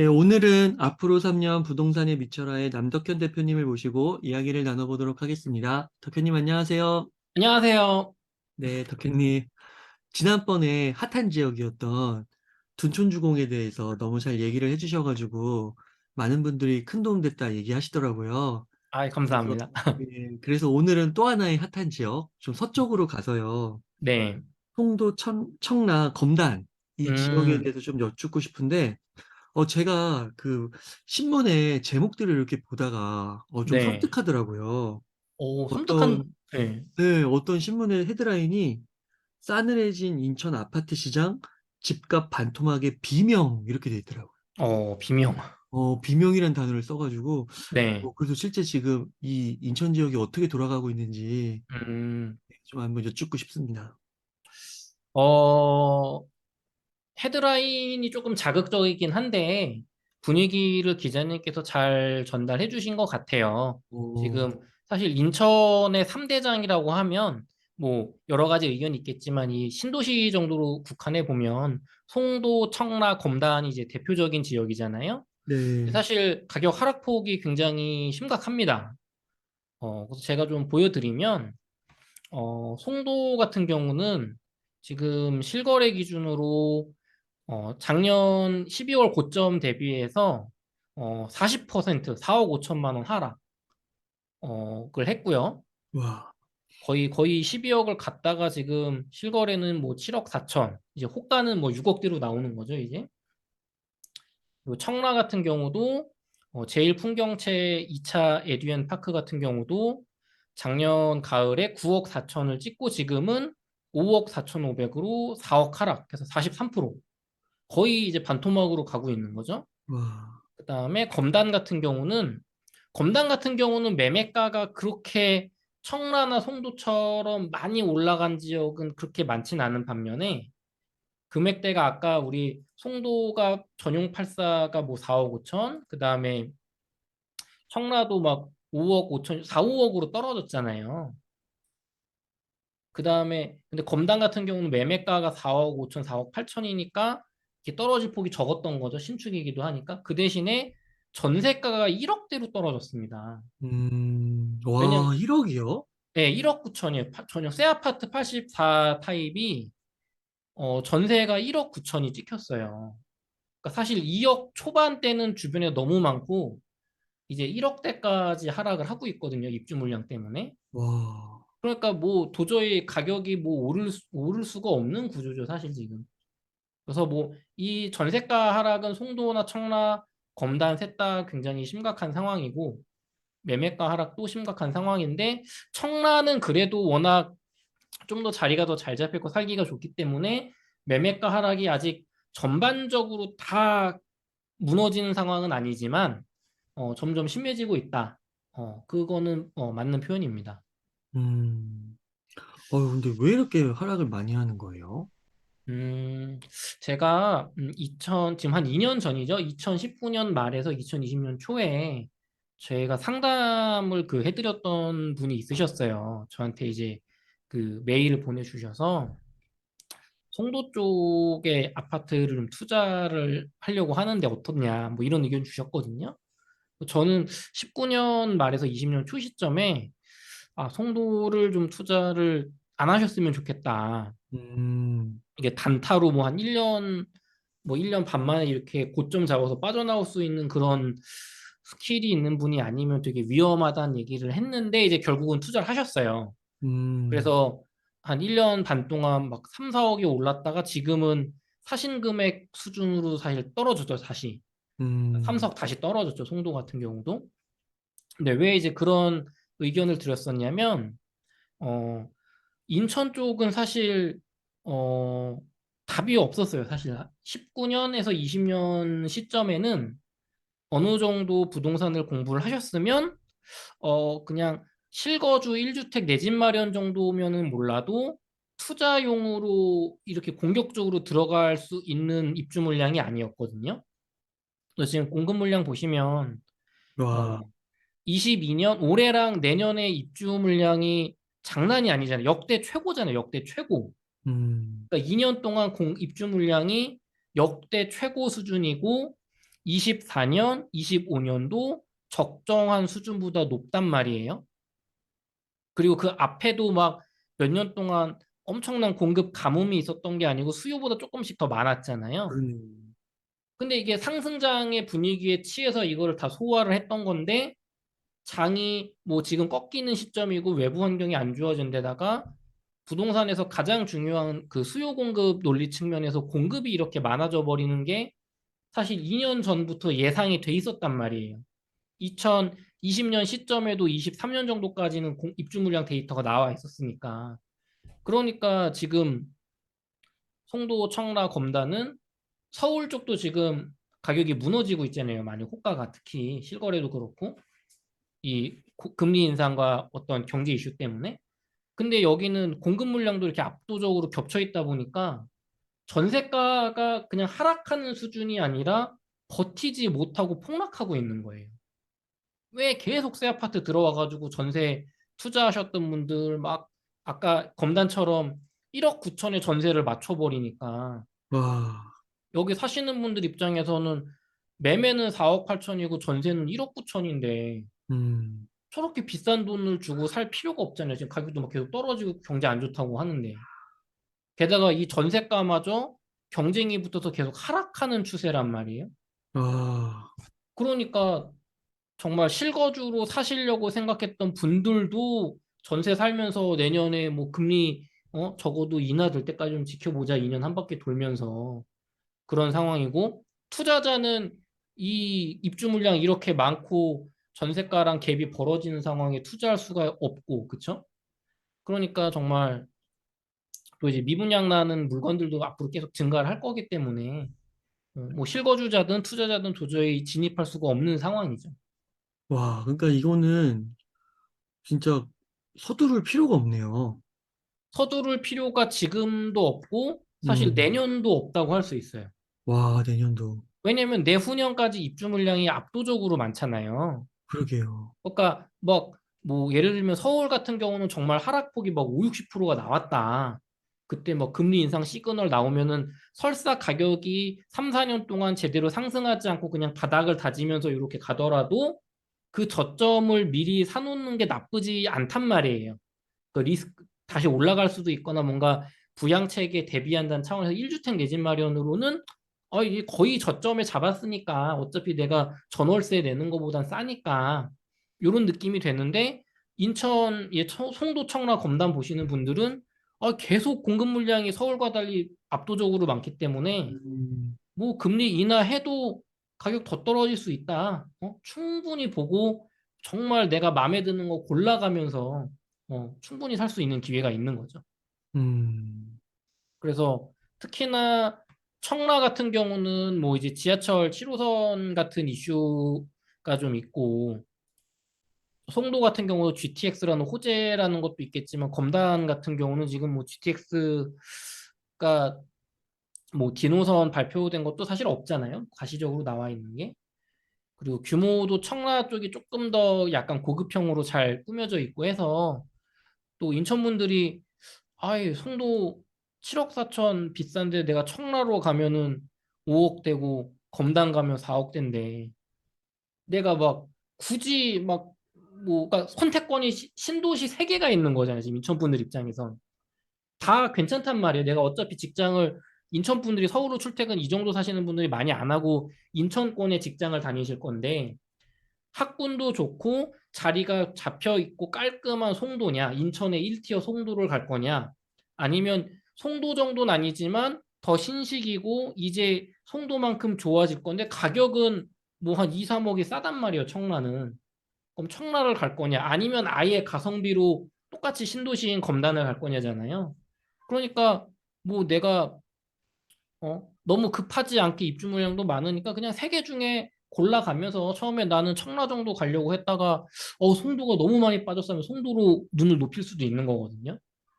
네, 오늘은 앞으로 3년 부동산에 미쳐라의 남덕현 대표님을 모시고 이야기를 나눠보도록 하겠습니다. 덕현님 안녕하세요. 안녕하세요. 네, 덕현님. 지난번에 핫한 지역이었던 둔촌주공에 대해서 너무 잘 얘기를 해주셔가지고 많은 분들이 큰 도움 됐다 얘기하시더라고요. 아, 그래서, 감사합니다. 그래서 오늘은 또 하나의 핫한 지역, 좀 서쪽으로 가서요. 네. 송도, 청라, 검단 이 지역에 음, 대해서 좀 여쭙고 싶은데 제가 그 신문에 제목들을 이렇게 보다가 좀 네. 섬뜩하더라고요. 오, 섬뜩한, 어떤, 네. 네, 어떤 신문의 헤드라인이 싸늘해진 인천 아파트 시장 집값 반토막의 비명 이렇게 돼 있더라고요. 비명. 비명이라는 단어를 써가지고 네. 그래서 실제 지금 이 인천 지역이 어떻게 돌아가고 있는지 음, 좀 한번 여쭙고 싶습니다. 어, 헤드라인이 조금 자극적이긴 한데, 분위기를 기자님께서 잘 전달해 주신 것 같아요. 어, 지금, 사실 인천의 3대장이라고 하면, 뭐, 여러 가지 의견이 있겠지만, 이 신도시 정도로 국한해 보면, 송도, 청라, 검단이 이제 대표적인 지역이잖아요. 네, 사실 가격 하락폭이 굉장히 심각합니다. 그래서 제가 좀 보여드리면, 송도 같은 경우는 지금 실거래 기준으로 작년 12월 고점 대비해서 40% 4억 5천만 원 하락을 했고요. 와, 거의 12억을 갔다가 지금 실거래는 뭐 7억 4천, 이제 호가는 뭐 6억대로 나오는 거죠, 이제. 그리고 청라 같은 경우도 제일 풍경채 2차 에듀엔 파크 같은 경우도 작년 가을에 9억 4천을 찍고 지금은 5억 4,500으로 4억 하락해서 43%, 거의 이제 반토막으로 가고 있는 거죠. 와, 그다음에 검단 같은 경우는 매매가가 그렇게 청라나 송도처럼 많이 올라간 지역은 그렇게 많진 않은 반면에 금액대가 아까 우리 송도가 전용 84가 뭐 4억 5천, 그다음에 청라도 막 5억 5천, 4, 5억으로 떨어졌잖아요. 그다음에 근데 검단 같은 경우는 매매가가 4억 5천, 4억 8천이니까 이렇게 떨어질 폭이 적었던 거죠. 신축이기도 하니까. 그 대신에 전세가가 1억대로 떨어졌습니다. 와, 왜냐면 1억이요? 네, 1억 9천이에요. 전용 새 아파트 84 타입이 전세가 1억 9천이 찍혔어요. 그러니까 사실 2억 초반대는 주변에 너무 많고 이제 1억대까지 하락을 하고 있거든요. 입주 물량 때문에. 와, 그러니까 뭐 도저히 가격이 뭐 오를 수가 없는 구조죠, 사실 지금. 그래서 뭐 이 전세가 하락은 송도나 청라, 검단 셋 다 굉장히 심각한 상황이고 매매가 하락도 심각한 상황인데 청라는 그래도 워낙 좀 더 자리가 더 잘 잡혔고 살기가 좋기 때문에 매매가 하락이 아직 전반적으로 다 무너지는 상황은 아니지만 점점 심해지고 있다. 그거는 맞는 표현입니다. 음. 근데 왜 이렇게 하락을 많이 하는 거예요? 음, 제가 지금 한 2년 전이죠. 2019년 말에서 2020년 초에 제가 상담을 해드렸던 분이 있으셨어요. 저한테 이제 그 메일을 보내주셔서 송도 쪽에 아파트를 좀 투자를 하려고 하는데 어떻냐, 뭐 이런 의견 주셨거든요. 저는 19년 말에서 20년 초 시점에 송도를 좀 투자를 안 하셨으면 좋겠다. 음, 이게 단타로 뭐 한 1년, 뭐 1년 반 만에 이렇게 고점 잡아서 빠져나올 수 있는 그런 스킬이 있는 분이 아니면 되게 위험하다는 얘기를 했는데 이제 결국은 투자를 하셨어요. 음, 그래서 한 1년 반 동안 막 3, 4억이 올랐다가 지금은 사신 금액 수준으로 사실 떨어졌죠, 다시. 3, 음, 4억 다시 떨어졌죠, 송도 같은 경우도. 근데 왜 이제 그런 의견을 드렸었냐면, 어, 인천 쪽은 사실, 어, 답이 없었어요, 사실. 19년에서 20년 시점에는 어느 정도 부동산을 공부를 하셨으면, 그냥 실거주 1주택 내 집 마련 정도면은 몰라도 투자용으로 이렇게 공격적으로 들어갈 수 있는 입주 물량이 아니었거든요. 그래서 지금 공급 물량 보시면, 어, 와, 22년 올해랑 내년의 입주 물량이 장난이 아니잖아요. 역대 최고잖아요. 역대 최고. 음, 그러니까 2년 동안 입주 물량이 역대 최고 수준이고 24년, 25년도 적정한 수준보다 높단 말이에요. 그리고 그 앞에도 막 몇 년 동안 엄청난 공급 가뭄이 있었던 게 아니고 수요보다 조금씩 더 많았잖아요. 그러네요. 근데 이게 상승장의 분위기에 취해서 이거를 다 소화를 했던 건데 장이 뭐 지금 꺾이는 시점이고 외부 환경이 안 좋아진 데다가 부동산에서 가장 중요한 그 수요 공급 논리 측면에서 공급이 이렇게 많아져 버리는 게 사실 2년 전부터 예상이 돼 있었단 말이에요. 2020년 시점에도 23년 정도까지는 입주 물량 데이터가 나와 있었으니까. 그러니까 지금 송도, 청라, 검단은 서울 쪽도 지금 가격이 무너지고 있잖아요. 많이 호가가 특히 실거래도 그렇고 이 금리 인상과 어떤 경제 이슈 때문에. 근데 여기는 공급 물량도 이렇게 압도적으로 겹쳐 있다 보니까 전세가가 그냥 하락하는 수준이 아니라 버티지 못하고 폭락하고 있는 거예요. 왜 계속 새 아파트 들어와가지고 전세 투자하셨던 분들 막 아까 검단처럼 1억 9천에 전세를 맞춰버리니까 와, 여기 사시는 분들 입장에서는 매매는 4억 8천이고 전세는 1억 9천인데 음, 저렇게 비싼 돈을 주고 살 필요가 없잖아요. 지금 가격도 막 계속 떨어지고 경제 안 좋다고 하는데. 게다가 이 전세가마저 경쟁이 붙어서 계속 하락하는 추세란 말이에요. 와, 그러니까 정말 실거주로 사시려고 생각했던 분들도 전세 살면서 내년에 뭐 금리 적어도 인하될 때까지 좀 지켜보자 2년 한 바퀴 돌면서 그런 상황이고 투자자는 이 입주 물량 이렇게 많고 전세가랑 갭이 벌어지는 상황에 투자할 수가 없고 그쵸? 그러니까 정말 또 이제 미분양 나는 물건들도 앞으로 계속 증가를 할 거기 때문에 뭐 실거주자든 투자자든 도저히 진입할 수가 없는 상황이죠. 와, 그러니까 이거는 진짜 서두를 필요가 없네요. 서두를 필요가 지금도 없고 사실 음, 내년도 없다고 할 수 있어요. 와, 내년도. 왜냐면 내후년까지 입주 물량이 압도적으로 많잖아요. 그러게요. 그러니까 뭐 예를 들면 서울 같은 경우는 정말 하락폭이 막 5, 60%가 나왔다. 그때 뭐 금리 인상 시그널 나오면은 설사 가격이 3, 4년 동안 제대로 상승하지 않고 그냥 바닥을 다지면서 이렇게 가더라도 그 저점을 미리 사놓는 게 나쁘지 않단 말이에요. 그 리스크 다시 올라갈 수도 있거나 뭔가 부양책에 대비한다는 차원에서 1주택 내 집 마련으로는 이게 거의 저점에 잡았으니까 어차피 내가 전월세 내는 것보단 싸니까 이런 느낌이 되는데 인천 송도 청라 검단 보시는 분들은 계속 공급 물량이 서울과 달리 압도적으로 많기 때문에 음, 뭐 금리 인하해도 가격 더 떨어질 수 있다. 충분히 보고 정말 내가 마음에 드는 거 골라가면서 충분히 살 수 있는 기회가 있는 거죠. 음, 그래서 특히나 청라 같은 경우는 뭐 이제 지하철 7호선 같은 이슈가 좀 있고 송도 같은 경우도 GTX라는 호재라는 것도 있겠지만 검단 같은 경우는 지금 뭐 GTX가 뭐 디노선 발표된 것도 사실 없잖아요. 가시적으로 나와 있는 게. 그리고 규모도 청라 쪽이 조금 더 약간 고급형으로 잘 꾸며져 있고 해서 또 인천 분들이 아이 송도 7억 4천 비싼데 내가 청라로 가면은 5억 되고 검단 가면 4억 된데 내가 막 굳이 막 뭐 그러니까 선택권이 신도시 3개가 있는 거잖아요. 지금 인천 분들 입장에선 다 괜찮단 말이에요. 내가 어차피 직장을 인천 분들이 서울로 출퇴근 이 정도 사시는 분들이 많이 안 하고 인천권에 직장을 다니실 건데 학군도 좋고 자리가 잡혀 있고 깔끔한 송도냐, 인천의 1티어 송도를 갈 거냐, 아니면 송도 정도는 아니지만 더 신식이고 이제 송도만큼 좋아질 건데 가격은 뭐 한 2, 3억이 싸단 말이에요, 청라는. 그럼 청라를 갈 거냐, 아니면 아예 가성비로 똑같이 신도시인 검단을 갈 거냐잖아요. 그러니까 뭐 내가 너무 급하지 않게 입주 물량도 많으니까 그냥 3개 중에 골라가면서 처음에 나는 청라 정도 가려고 했다가 송도가 너무 많이 빠졌으면 송도로 눈을 높일 수도 있는 거거든요.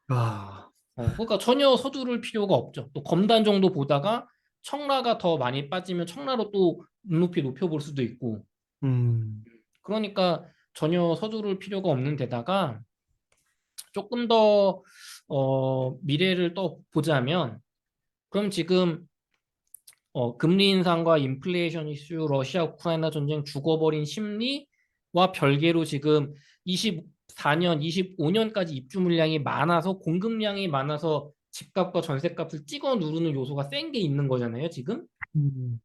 와, 그러니까 전혀 서두를 필요가 없죠. 또 검단 정도 보다가 청라가 더 많이 빠지면 청라로 또 눈높이 높여볼 수도 있고. 음, 그러니까 전혀 서두를 필요가 없는 데다가 조금 더 미래를 또 보자면 그럼 지금 금리 인상과 인플레이션 이슈, 러시아 우크라이나 전쟁, 죽어버린 심리와 별개로 지금 24년, 25년까지 입주 물량이 많아서 공급량이 많아서 집값과 전셋값을 찍어 누르는 요소가 센 게 있는 거잖아요, 지금. 음.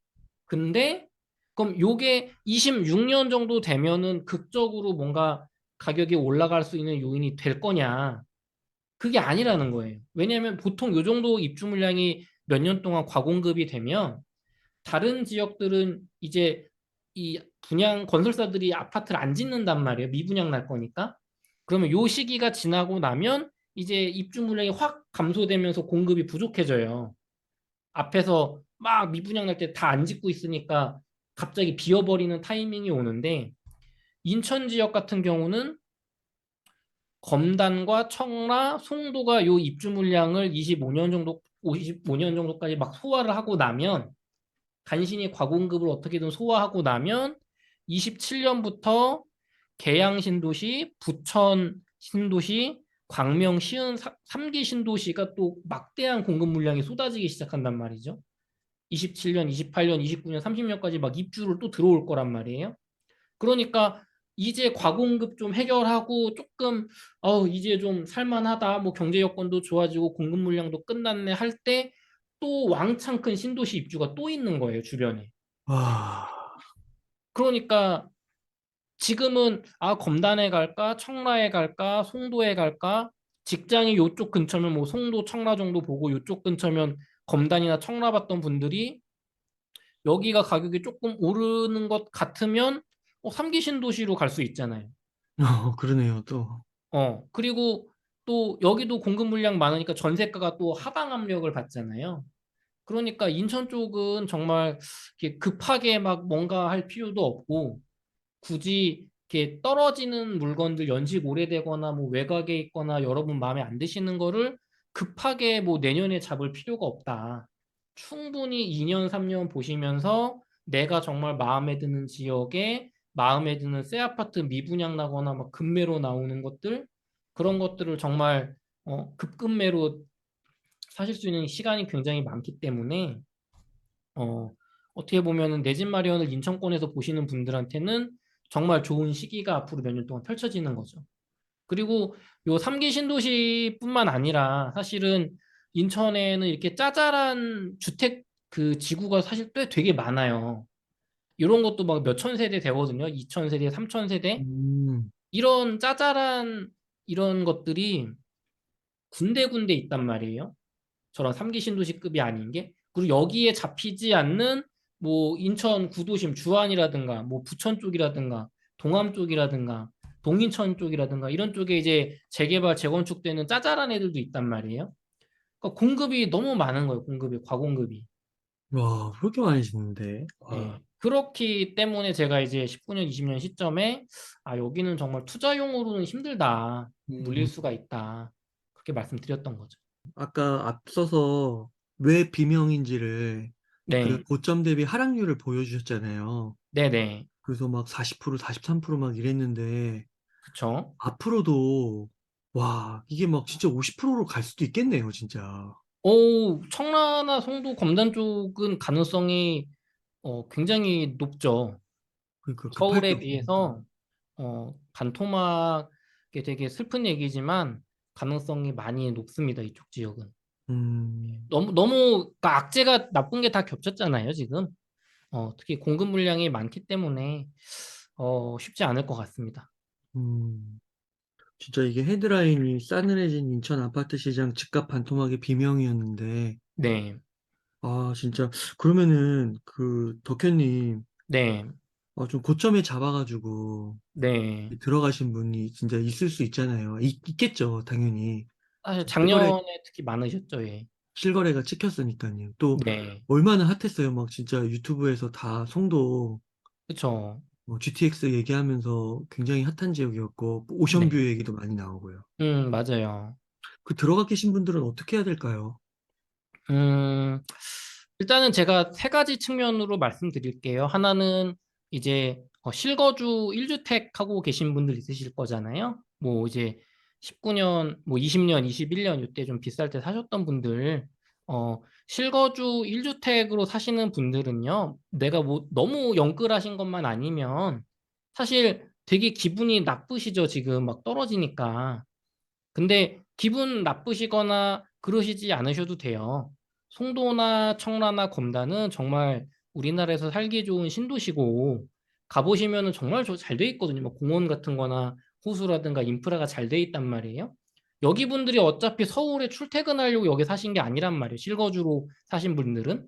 근데 그럼 요게 26년 정도 되면은 극적으로 뭔가 가격이 올라갈 수 있는 요인이 될 거냐? 그게 아니라는 거예요. 왜냐하면 보통 요 정도 입주 물량이 몇 년 동안 과공급이 되면 다른 지역들은 이제 이 분양 건설사들이 아파트를 안 짓는단 말이에요. 미분양 날 거니까. 그러면 요 시기가 지나고 나면 이제 입주 물량이 확 감소되면서 공급이 부족해져요. 앞에서 막 미분양 날 때 다 안 짓고 있으니까 갑자기 비어버리는 타이밍이 오는데 인천 지역 같은 경우는 검단과 청라, 송도가 요 입주 물량을 25년 정도, 55년 정도까지 막 소화를 하고 나면 간신히 과공급을 어떻게든 소화하고 나면 27년부터 계양 신도시, 부천 신도시, 광명 시흥 3기 신도시가 또 막대한 공급 물량이 쏟아지기 시작한단 말이죠. 27년, 28년, 29년, 30년까지 막 입주를 또 들어올 거란 말이에요. 그러니까 이제 과공급 좀 해결하고 조금 이제 좀 살만하다. 뭐 경제 여건도 좋아지고 공급 물량도 끝났네 할 때 또 왕창 큰 신도시 입주가 또 있는 거예요, 주변에. 와, 그러니까 지금은 검단에 갈까, 청라에 갈까, 송도에 갈까? 직장이 요쪽 근처면 뭐 송도, 청라 정도 보고 요쪽 근처면 검단이나 청라 봤던 분들이 여기가 가격이 조금 오르는 것 같으면 3기 신도시로 갈 수 있잖아요. 그러네요, 또. 그리고 또 여기도 공급 물량 많으니까 전세가가 또 하방 압력을 받잖아요. 그러니까 인천 쪽은 정말 이렇게 급하게 막 뭔가 할 필요도 없고 굳이 이렇게 떨어지는 물건들 연식 오래되거나 뭐 외곽에 있거나 여러분 마음에 안 드시는 거를 급하게 뭐 내년에 잡을 필요가 없다. 충분히 2년, 3년 보시면서 내가 정말 마음에 드는 지역에 마음에 드는 새 아파트 미분양 나거나 막 급매로 나오는 것들 그런 것들을 정말 급급매로 사실 수 있는 시간이 굉장히 많기 때문에 어, 어떻게 보면은 내 집 마련을 인천권에서 보시는 분들한테는 정말 좋은 시기가 앞으로 몇 년 동안 펼쳐지는 거죠. 그리고 요 3기 신도시뿐만 아니라 사실은 인천에는 이렇게 짜잘한 주택 그 지구가 사실 꽤 되게 많아요. 이런 것도 막 몇천 세대 되거든요. 2천 세대, 3천 세대. 음. 이런 짜잘한 이런 것들이 군데군데 있단 말이에요. 저런 3기 신도시급이 아닌 게. 그리고 여기에 잡히지 않는 뭐 인천 구도심 주안이라든가 뭐 부천 쪽이라든가 동암 쪽이라든가 동인천 쪽이라든가 이런 쪽에 이제 재개발 재건축되는 짜잘한 애들도 있단 말이에요. 그러니까 공급이 너무 많은 거예요. 공급이 과공급이. 와, 그렇게 많이 짓는데. 와. 예. 그렇기 때문에 제가 이제 19년, 20년 시점에 여기는 정말 투자용으로는 힘들다. 물릴 음. 수가 있다. 그렇게 말씀드렸던 거죠. 아까 앞서서 왜 비명인지를 그 네. 고점 대비 하락률을 보여주셨잖아요. 네네. 그래서 막 40%, 43%막 이랬는데, 그쵸. 앞으로도, 와, 이게 막 진짜 50%로 갈 수도 있겠네요, 진짜. 청라나 송도 검단 쪽은 가능성이 굉장히 높죠. 그러니까 급할 게 서울에 없으니까. 비해서 반토막이 되게 슬픈 얘기지만 가능성이 많이 높습니다. 이쪽 지역은. 음, 너무 그러니까 악재가 나쁜 게 다 겹쳤잖아요, 지금. 특히 공급 물량이 많기 때문에 쉽지 않을 것 같습니다. 음. 진짜 이게 헤드라인이 싸늘해진 인천 아파트 시장 집값 반토막의 비명이었는데, 네, 아, 진짜. 그러면은, 그, 덕현님, 네, 좀 고점에 잡아가지고, 네. 들어가신 분이 진짜 있을 수 있잖아요. 있겠죠, 당연히. 사실 실거래, 작년에 특히 많으셨죠, 예. 실거래가 찍혔으니까요. 또, 네, 얼마나 핫했어요. 막 진짜 유튜브에서 다 송도, 그쵸. GTX 얘기하면서 굉장히 핫한 지역이었고, 오션뷰 네. 얘기도 많이 나오고요. 맞아요. 그 들어가 계신 분들은 어떻게 해야 될까요? 음, 일단은 제가 세 가지 측면으로 말씀드릴게요. 하나는 이제 실거주 1주택 하고 계신 분들 있으실 거잖아요. 뭐 이제 19년, 뭐 20년, 21년 이때 좀 비쌀 때 사셨던 분들 실거주 1주택으로 사시는 분들은요, 내가 뭐 너무 영끌하신 것만 아니면 사실 되게 기분이 나쁘시죠, 지금 막 떨어지니까. 근데 기분 나쁘시거나 그러시지 않으셔도 돼요. 송도나 청라나 검단은 정말 우리나라에서 살기 좋은 신도시고, 가보시면은 정말 잘 돼 있거든요. 뭐 공원 같은 거나 호수라든가 인프라가 잘 돼 있단 말이에요. 여기 분들이 어차피 서울에 출퇴근하려고 여기 사신 게 아니란 말이에요. 실거주로 사신 분들은.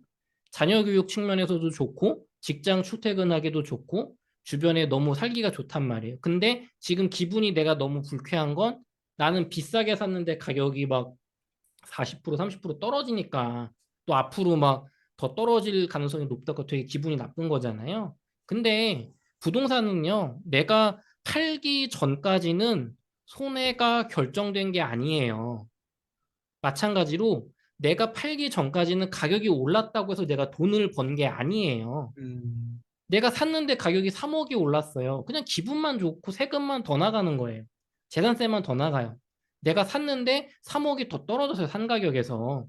자녀 교육 측면에서도 좋고, 직장 출퇴근하기도 좋고, 주변에 너무 살기가 좋단 말이에요. 근데 지금 기분이 내가 너무 불쾌한 건, 나는 비싸게 샀는데 가격이 막 40%, 30% 떨어지니까 또 앞으로 막 더 떨어질 가능성이 높다고 되게 기분이 나쁜 거잖아요. 근데 부동산은요, 내가 팔기 전까지는 손해가 결정된 게 아니에요. 마찬가지로 내가 팔기 전까지는 가격이 올랐다고 해서 내가 돈을 번 게 아니에요. 음, 내가 샀는데 가격이 3억이 올랐어요. 그냥 기분만 좋고 세금만 더 나가는 거예요. 재산세만 더 나가요. 내가 샀는데 3억이 더 떨어져서요, 산 가격에서.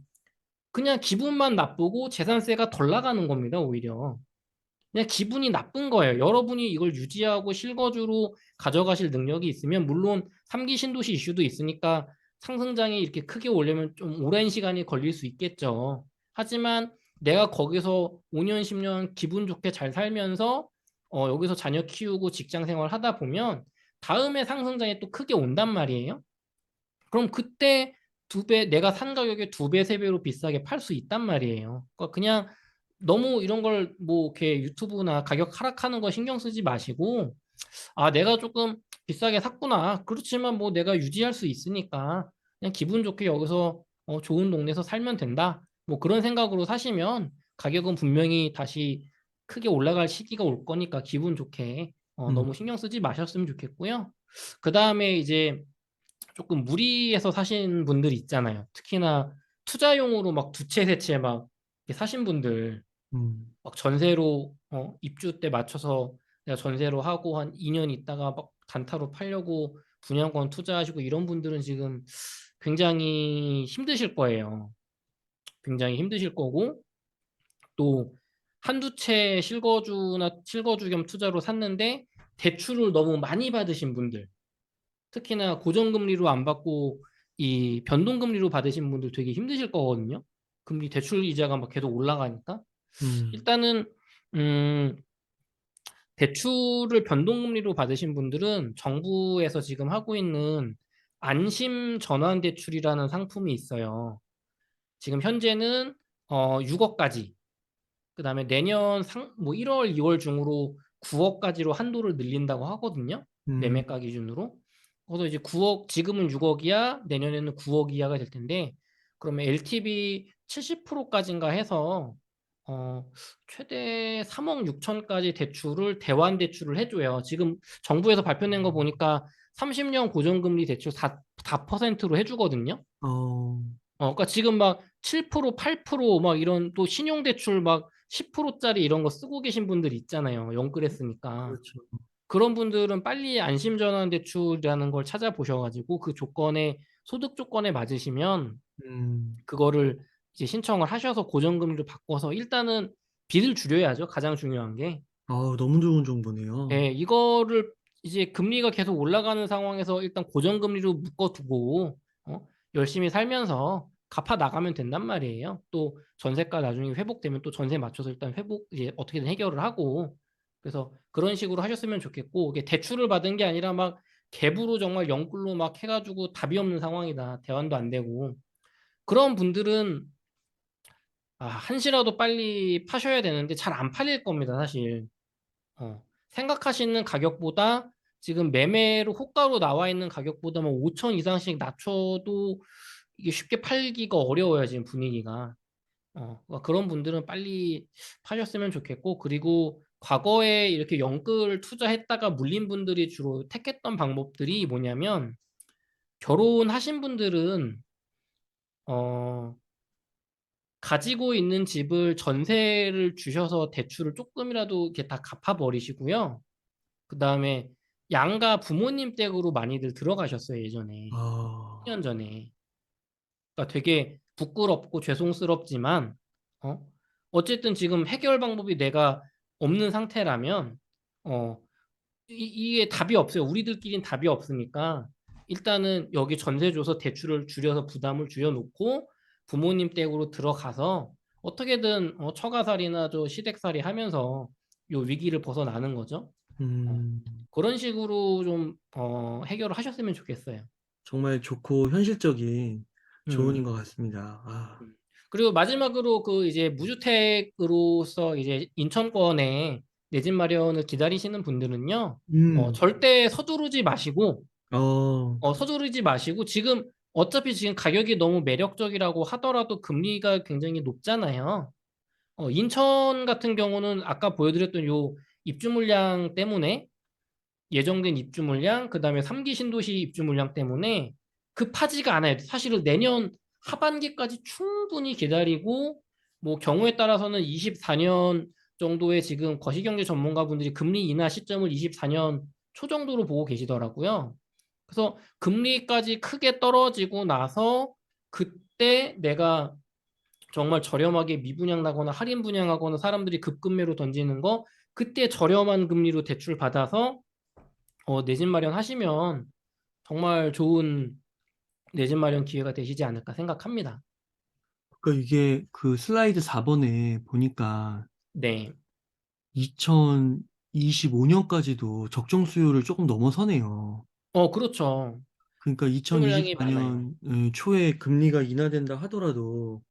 그냥 기분만 나쁘고 재산세가 덜 나가는 겁니다, 오히려. 그냥 기분이 나쁜 거예요. 여러분이 이걸 유지하고 실거주로 가져가실 능력이 있으면, 물론 3기 신도시 이슈도 있으니까 상승장이 이렇게 크게 오려면 좀 오랜 시간이 걸릴 수 있겠죠. 하지만 내가 거기서 5년, 10년 기분 좋게 잘 살면서 여기서 자녀 키우고 직장 생활 하다 보면 다음에 상승장이 또 크게 온단 말이에요. 그럼 그때 내가 산 가격에 두 배, 세 배로 비싸게 팔 수 있단 말이에요. 그러니까 그냥 너무 이런 걸 뭐 이렇게 유튜브나 가격 하락하는 거 신경 쓰지 마시고, 아, 내가 조금 비싸게 샀구나. 그렇지만 뭐 내가 유지할 수 있으니까 그냥 기분 좋게 여기서 좋은 동네에서 살면 된다. 뭐 그런 생각으로 사시면 가격은 분명히 다시 크게 올라갈 시기가 올 거니까 기분 좋게 음, 너무 신경 쓰지 마셨으면 좋겠고요. 그 다음에 이제 조금 무리해서 사신 분들 있잖아요. 특히나 투자용으로 막 두 채, 세 채 막 사신 분들, 음, 막 전세로 입주 때 맞춰서 내가 전세로 하고 한 2년 있다가 막 단타로 팔려고 분양권 투자하시고 이런 분들은 지금 굉장히 힘드실 거예요. 굉장히 힘드실 거고, 또 한두 채 실거주 겸 투자로 샀는데 대출을 너무 많이 받으신 분들, 특히나 고정금리로 안 받고 이 변동금리로 받으신 분들 되게 힘드실 거거든요. 금리 대출 이자가 막 계속 올라가니까. 음, 일단은 음, 대출을 변동금리로 받으신 분들은 정부에서 지금 하고 있는 안심 전환 대출이라는 상품이 있어요. 지금 현재는 6억까지, 그다음에 내년 뭐 1월, 2월 중으로 9억까지로 한도를 늘린다고 하거든요. 음, 매매가 기준으로. 그래서 이제 9억, 지금은 6억이야, 내년에는 9억 이하가 될 텐데, 그러면 LTV 70%까지인가 해서 어, 최대 3억 6천까지 대출을 대환 대출을 해줘요. 지금 정부에서 발표낸 거 보니까 30년 고정금리 대출 4%로 해주거든요. 어, 그러니까 지금 막 7%, 8%막 이런 또 신용대출 막 10%짜리 이런 거 쓰고 계신 분들 있잖아요. 영끌했으니까. 그렇죠. 그런 분들은 빨리 안심전환대출이라는 걸 찾아보셔가지고 그 조건에, 소득 조건에 맞으시면 음, 그거를 이제 신청을 하셔서 고정금리로 바꿔서 일단은 빚을 줄여야죠. 가장 중요한 게. 너무 좋은 정보네요. 예, 이거를 이제 금리가 계속 올라가는 상황에서 일단 고정금리로 묶어두고 열심히 살면서 갚아 나가면 된단 말이에요. 또 전세가 나중에 회복되면 또 전세 맞춰서 일단 회복 이제 어떻게든 해결을 하고, 그래서 그런 식으로 하셨으면 좋겠고, 이게 대출을 받은 게 아니라 막 갭으로 정말 영끌로 막 해가지고 답이 없는 상황이다. 대환도 안 되고 그런 분들은 한시라도 빨리 파셔야 되는데 잘 안 팔릴 겁니다, 사실. 생각하시는 가격보다 지금 매매로 호가로 나와 있는 가격보다 뭐 5천 이상씩 낮춰도 이게 쉽게 팔기가 어려워요, 지금 분위기가. 그러니까 그런 분들은 빨리 파셨으면 좋겠고, 그리고 과거에 이렇게 영끌 투자했다가 물린 분들이 주로 택했던 방법들이 뭐냐면, 결혼하신 분들은 어, 가지고 있는 집을 전세를 주셔서 대출을 조금이라도 이렇게 다 갚아버리시고요. 그 다음에 양가 부모님 댁으로 많이들 들어가셨어요, 예전에. 아, 10년 전에. 그러니까 되게 부끄럽고 죄송스럽지만 어, 어쨌든 지금 해결 방법이 내가 없는 상태라면 어, 이게 답이 없어요. 우리들끼리는 답이 없으니까 일단은 여기 전세 줘서 대출을 줄여서 부담을 줄여놓고 부모님 댁으로 들어가서 어떻게든 처가살이나 저 시댁살이 하면서 요 위기를 벗어나는 거죠. 어, 음, 그런 식으로 좀 해결을 하셨으면 좋겠어요. 정말 좋고 현실적인 조언인 음. 것 같습니다. 아, 음. 그리고 마지막으로 그 이제 무주택으로서 이제 인천권에 내 집 마련을 기다리시는 분들은요, 음, 절대 서두르지 마시고, 어, 서두르지 마시고, 지금 어차피 지금 가격이 너무 매력적이라고 하더라도 금리가 굉장히 높잖아요. 인천 같은 경우는 아까 보여드렸던 요 입주 물량 때문에 예정된 입주 물량, 그다음에 3기 신도시 입주 물량 때문에 급하지가 않아요. 사실은 내년 하반기까지 충분히 기다리고 뭐 경우에 따라서는 24년 정도의 지금 거시경제 전문가분들이 금리 인하 시점을 24년 초 정도로 보고 계시더라고요. 그래서 금리까지 크게 떨어지고 나서 그때 내가 정말 저렴하게 미분양 나거나 할인 분양하거나 사람들이 급급매로 던지는 거 그때 저렴한 금리로 대출 받아서 내 집 마련하시면 정말 좋은 내 집 마련 기회가 되시지 않을까 생각합니다. 그러니까 이게 그 슬라이드 4번에 보니까 네. 2025년까지도 적정 수요를 조금 넘어서네요. 그렇죠. 그러니까 입주 물량이 많아요. 2024년 초에 금리가 인하된다 하더라도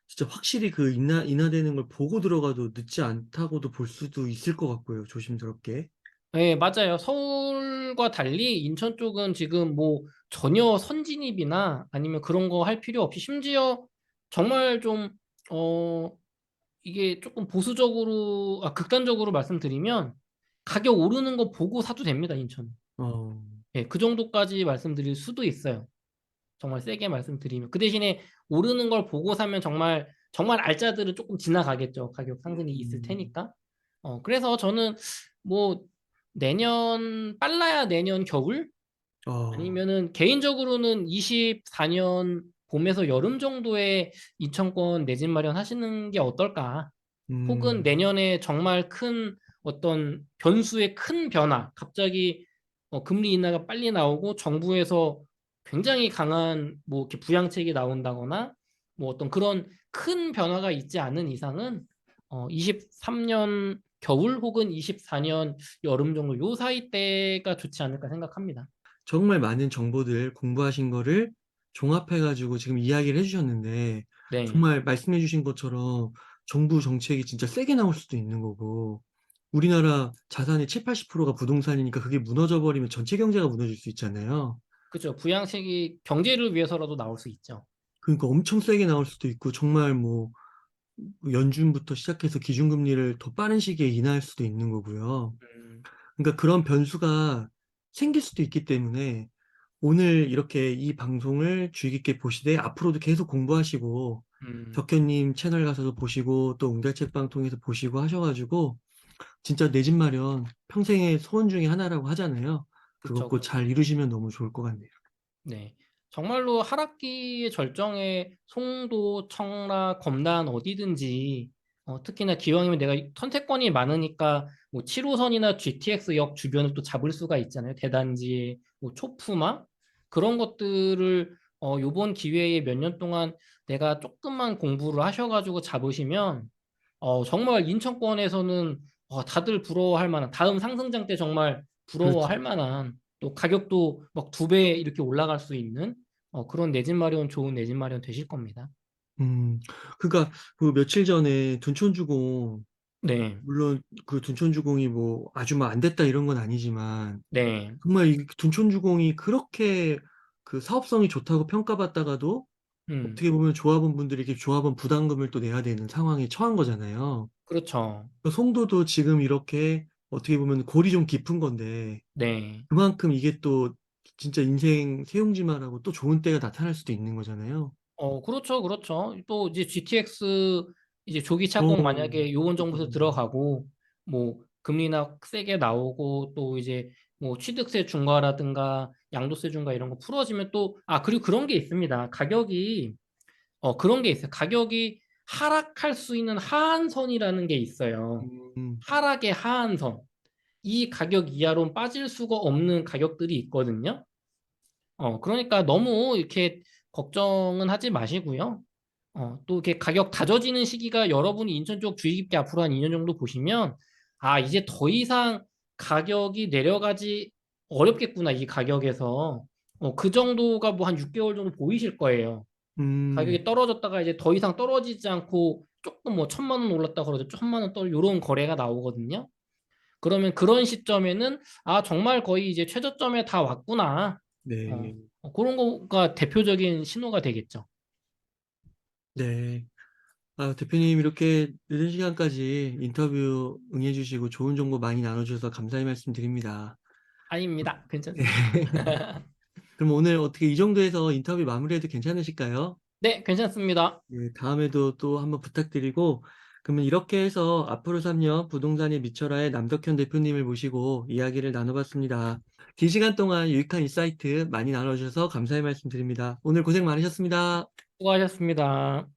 진짜 확실히 그 인하되는 걸 보고 들어가도 늦지 않다고도 볼 수도 있을 것 같고요. 조심스럽게. 네, 맞아요. 서울과 달리 인천 쪽은 지금 뭐 전혀 선진입이나 아니면 그런 거 할 필요 없이 심지어 정말 좀, 이게 조금 보수적으로, 극단적으로 말씀드리면 가격 오르는 거 보고 사도 됩니다, 인천. 어, 예, 그 정도까지 말씀드릴 수도 있어요. 정말 세게 말씀드리면 그 대신에 오르는 걸 보고 사면 정말 정말 알짜들은 조금 지나가겠죠. 가격 상승이 있을 음, 테니까. 그래서 저는 뭐 내년 빨라야 내년 겨울 어, 아니면은 개인적으로는 24년 봄에서 여름 정도에 인천권 내 집 마련하시는 게 어떨까? 혹은 음, 내년에 정말 큰 어떤 변수의 큰 변화, 갑자기 금리 인하가 빨리 나오고 정부에서 굉장히 강한 뭐 이렇게 부양책이 나온다거나 뭐 어떤 그런 큰 변화가 있지 않은 이상은 23년 겨울 혹은 24년 여름 정도 요 사이 때가 좋지 않을까 생각합니다. 정말 많은 정보들 공부하신 거를 종합해가지고 지금 이야기를 해주셨는데 네. 정말 말씀해주신 것처럼 정부 정책이 진짜 세게 나올 수도 있는 거고 우리나라 자산의 7, 80%가 부동산이니까 그게 무너져 버리면 전체 경제가 무너질 수 있잖아요. 그렇죠. 부양책이 경제를 위해서라도 나올 수 있죠. 그러니까 엄청 세게 나올 수도 있고 정말 뭐 연준부터 시작해서 기준금리를 더 빠른 시기에 인하할 수도 있는 거고요. 음, 그러니까 그런 변수가 생길 수도 있기 때문에 오늘 이렇게 이 방송을 주의 깊게 보시되 앞으로도 계속 공부하시고 음, 덕현님 채널 가서도 보시고 또 웅달책방 통해서 보시고 하셔가지고 진짜 내 집 마련 평생의 소원 중에 하나라고 하잖아요. 그거 그렇죠, 꼭 그렇죠. 잘 이루시면 너무 좋을 것 같네요. 네. 정말로 하락기의 절정에 송도, 청라, 검단 어디든지 특히나 기왕이면 내가 선택권이 많으니까 뭐 7호선이나 GTX역 주변을 또 잡을 수가 있잖아요. 대단지, 뭐 초품화 그런 것들을 요번 기회에 몇 년 동안 내가 조금만 공부를 하셔가지고 잡으시면 정말 인천권에서는 다들 부러워할 만한 다음 상승장 때 정말 그렇죠. 부러워할 만한 또 가격도 막 2배 이렇게 올라갈 수 있는 그런 내 집 마련 좋은 내 집 마련 되실 겁니다. 음, 그러니까 그 며칠 전에 둔촌주공 네, 물론 그 둔촌주공이 뭐 아주 뭐 안 됐다 이런 건 아니지만 네, 정말 이 둔촌주공이 그렇게 그 사업성이 좋다고 평가받다가도 음, 어떻게 보면 조합원분들이 조합원 부담금을 또 내야 되는 상황에 처한 거잖아요. 그렇죠. 그러니까 송도도 지금 이렇게 어떻게 보면 골이 좀 깊은 건데 네. 그만큼 이게 또 진짜 인생 새용지마라고 또 좋은 때가 나타날 수도 있는 거잖아요. 그렇죠, 그렇죠. 또 이제 GTX 이제 조기 어, 착공 만약에 요원 정부에서 그렇거든요. 들어가고 뭐 금리나 세게 나오고 또 이제 뭐 취득세 중과라든가 양도세 중과 이런 거 풀어지면 또 그리고 그런 게 있습니다. 가격이 그런 게 있어요. 가격이 하락할 수 있는 하한선이라는 게 있어요. 음, 하락의 하한선. 이 가격 이하로는 빠질 수가 없는 가격들이 있거든요. 그러니까 너무 이렇게 걱정은 하지 마시고요. 또 이렇게 가격 다져지는 시기가 여러분이 인천 쪽 주의 깊게 앞으로 한 2년 정도 보시면, 아, 이제 더 이상 가격이 내려가지 어렵겠구나, 이 가격에서. 그 정도가 뭐 한 6개월 정도 보이실 거예요. 음, 가격이 떨어졌다가 이제 더 이상 떨어지지 않고 조금 뭐 1,000만 원 올랐다 그러죠. 1,000만 원 이런 거래가 나오거든요. 그러면 그런 시점에는 아, 정말 거의 이제 최저점에 다 왔구나. 네, 그런 거가 대표적인 신호가 되겠죠. 네. 아, 대표님 이렇게 늦은 시간까지 인터뷰 응해주시고 좋은 정보 많이 나눠주셔서 감사의 말씀 드립니다. 아닙니다. 괜찮습니다. 그럼 오늘 어떻게 이 정도에서 인터뷰 마무리해도 괜찮으실까요? 네, 괜찮습니다. 네, 다음에도 또 한번 부탁드리고, 그러면 이렇게 해서 앞으로 3년 부동산의 미쳐라의 남덕현 대표님을 모시고 이야기를 나눠봤습니다. 긴 시간 동안 유익한 인사이트 많이 나눠주셔서 감사의 말씀 드립니다. 오늘 고생 많으셨습니다. 수고하셨습니다.